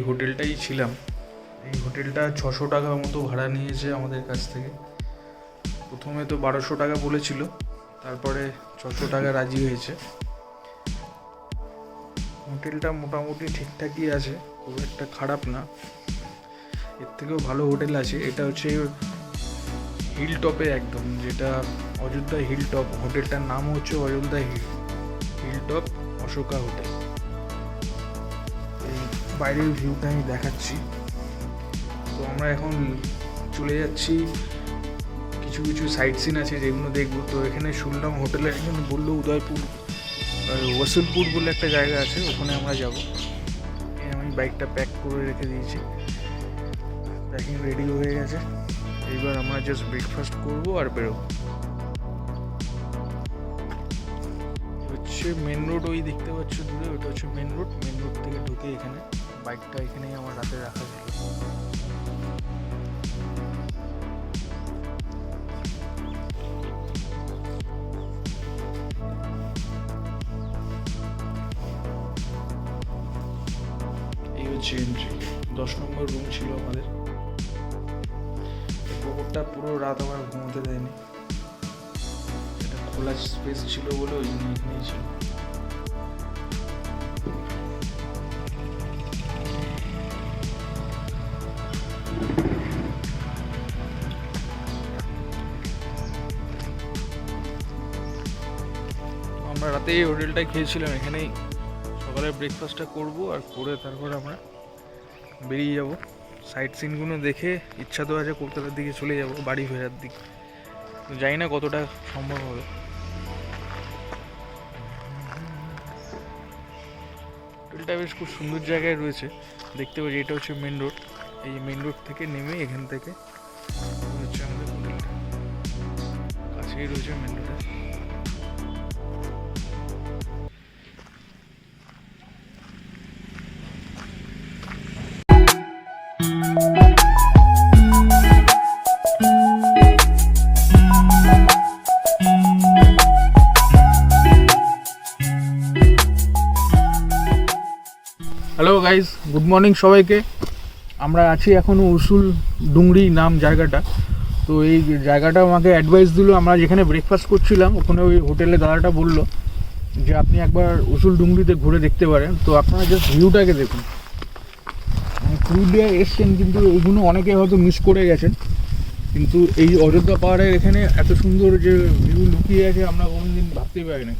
হোটেলটাই ছিলাম। এই হোটেলটা 600 টাকা মতো ভাড়া নিয়েছে আমাদের কাছ থেকে। প্রথমে তো 1200 টাকা বলেছিল, তারপরে 600 টাকা রাজি হয়েছে। হোটেলটা মোটামুটি ঠিকঠাকই আছে, খুব একটা খারাপ না। এর থেকেও ভালো হোটেল আছে। এটা হচ্ছে হিল টপে একদম, যেটা অযোধ্যা হিল টপ। হোটেলটার নাম হচ্ছে Ayodhya hill top Ashoka hotel. এই বাইরের ভিউটা আমি দেখাচ্ছি। তো আমরা এখন চলে যাচ্ছি, কিছু কিছু সাইট সিন আছে যেগুলো দেখবো। তো এখানে শুনলাম হোটেলে একজন বললো উদয়পুর ওয়াসুলপুর বলে একটা জায়গা আছে, ওখানে আমরা যাব। আমি বাইকটা প্যাক করে রেখে দিয়েছি, প্যাকিং রেডি হয়ে গেছে। এইবার আমরা জাস্ট ব্রেকফাস্ট করবো আর বেরোবো। হচ্ছে মেন রোড, ওই দেখতে পাচ্ছ দূরে, ওটা হচ্ছে মেন রোড। মেন রোড থেকে ঢুকে এখানে বাইকটা এখানেই আমার রাতে রাখা ছিল। এই হচ্ছে এন্ট্রি। 10 নম্বর রুম ছিল আমাদের। পুকুরটা পুরো রাত আমার ঘুমোতে দেয়নি, এটা খোলা স্পেস ছিল বলে ওই জন্য এখানেই ছিল। আমরা রাতে এই হোটেলটায় খেয়েছিলাম, এখানেই সকালে ব্রেকফাস্টটা করব, আর করে তারপর আমরা বেরিয়ে যাব। সাইট সিনগুলো দেখে ইচ্ছা তো আছে কলকাতার দিকে চলে যাব, বাড়ি ফেরার দিক। জানি না কতটা সম্ভব হবে। হোটেলটা বেশ খুব সুন্দর জায়গায় রয়েছে, দেখতে পাচ্ছি। এটা হচ্ছে মেন রোড। এই মেন রোড থেকে নেমে এখান থেকে হচ্ছে আমাদের হোটেলটা, কাছেই রয়েছে মেন রোডে। হ্যালো গাইজ, গুড মর্নিং সবাইকে। আমরা আছি এখনও উসুল ডুংরি নাম জায়গাটা। তো এই জায়গাটা আমাকে অ্যাডভাইস দিল, আমরা যেখানে ব্রেকফাস্ট করছিলাম ওখানে ওই হোটেলে দাদাটা বলল যে আপনি একবার উসুল ডুংরিতে ঘুরে দেখতে পারেন। তো আপনারা জাস্ট ভিউটাকে দেখুন। পুরুলিয়ায় এসছেন কিন্তু ওইগুলো অনেকে হয়তো মিস করে গেছেন, কিন্তু এই অযোধ্যা পাহাড়ের এখানে এত সুন্দর যে ভিউ লুকিয়ে আছে আমরা কোনোদিন ভাবতেই পারি না।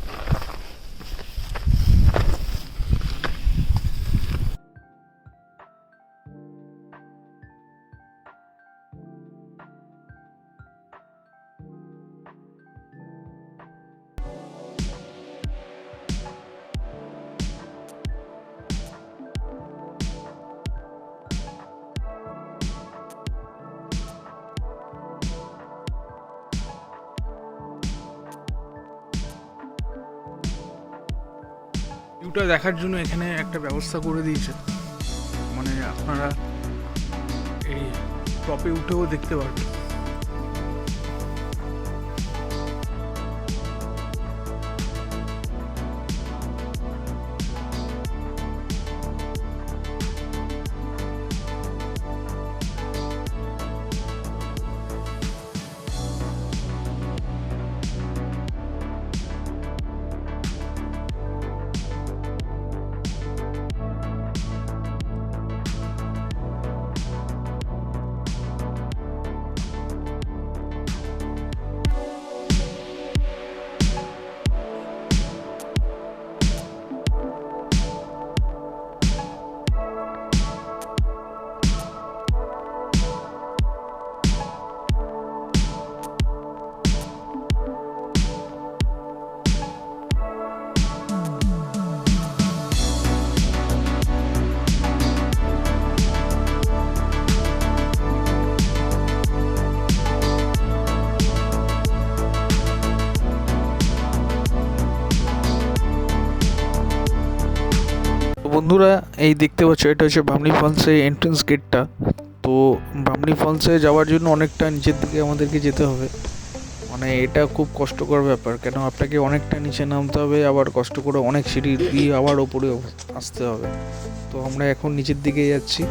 ভিউটা দেখার জন্য এখানে একটা ব্যবস্থা করে দিয়েছে, মানে আপনারা এই টপে উঠেও দেখতে পারবেন। বন্ধুরা, এই দেখতে পাচ্ছ এটা হচ্ছে বামনি ফলসের এন্ট্রেন্স গেটটা। তো বামনি ফলসে যাওয়ার জন্য অনেকটা নিচের দিকে আমাদেরকে যেতে হবে, মানে এটা খুব কষ্টকর ব্যাপার, কেন আপনাকে অনেকটা নিচে নামতে হবে, আবার কষ্ট করে অনেক সিঁড়ি দিয়ে আবার ওপরে আসতে হবে। তো আমরা এখন নিচের দিকে যাচ্ছি।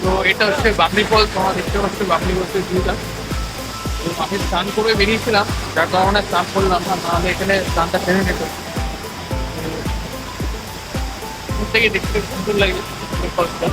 তো এটা হচ্ছে বাবলি ফলস, তোমরা দেখতে পাচ্ছ বাবলি ফলসের ভিউটা। তো আমি স্নান করে বেরিয়েছিলাম, যার কারণে স্নান করলাম না, নাহলে এখানে স্নানটা ফেলে নিত। দূর থেকে দেখতে সুন্দর লাগে ফলসটা।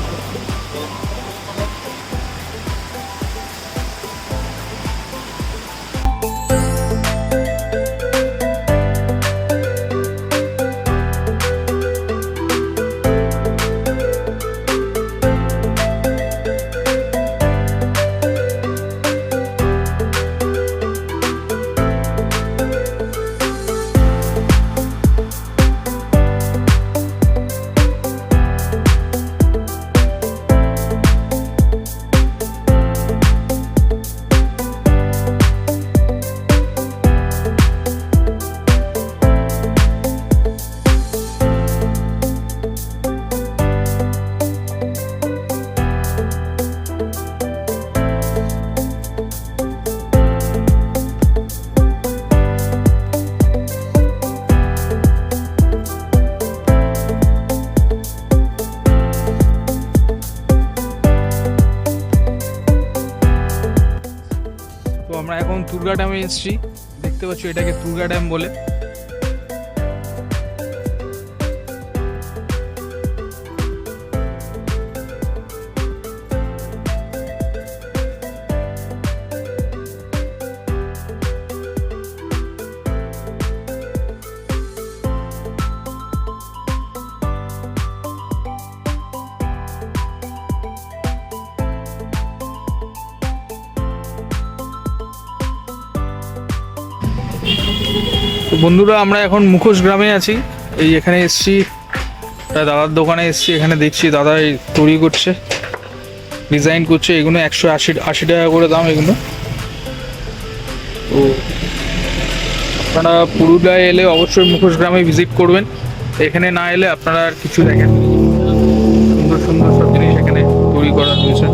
তো আমরা এখন তুরগা ড্যামে এসেছি, দেখতে পাচ্ছ এটাকে তুরগা ড্যাম বলে। তো বন্ধুরা, আমরা এখন মুখোশ গ্রামে আছি। এই এখানে এসছি, একটা দাদার দোকানে এসছি। এখানে দেখছি দাদা এই তৈরি করছে, ডিজাইন করছে। এগুলো 180 টাকা করে দাম এগুলো। তো আপনারা পুরুলিয়ায় এলে অবশ্যই মুখোশ গ্রামে ভিজিট করবেন। এখানে না এলে আপনারা আর কিছু দেখেন, সুন্দর সুন্দর সব জিনিস এখানে তৈরি করা হয়েছে।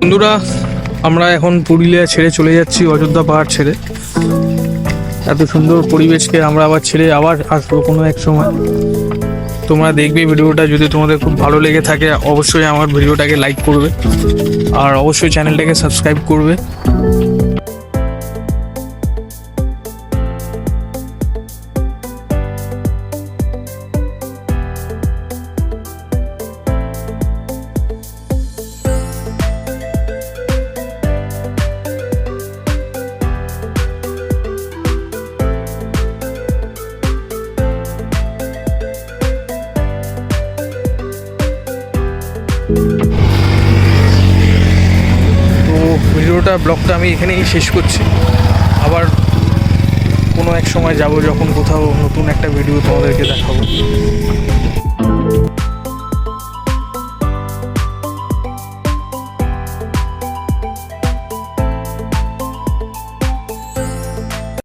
বন্ধুরা, আমরা এখন পুরুলিয়া ছেড়ে চলে যাচ্ছি, অযোধ্যা পাহাড় ছেড়ে। এত সুন্দর পরিবেশকে আমরা আবার ছেড়ে আবার আসবো কোনো এক সময়। তোমরা দেখবে ভিডিওটা, যদি তোমাদের খুব ভালো লেগে থাকে অবশ্যই আমার ভিডিওটাকে লাইক করবে, আর অবশ্যই চ্যানেলটাকে সাবস্ক্রাইব করবে। তো ব্লগটা আমি এখানেই শেষ করছি। আবার কোনো এক সময় যাব, যখন কোথাও নতুন একটা ভিডিও তোমাদেরকে দেখাবো।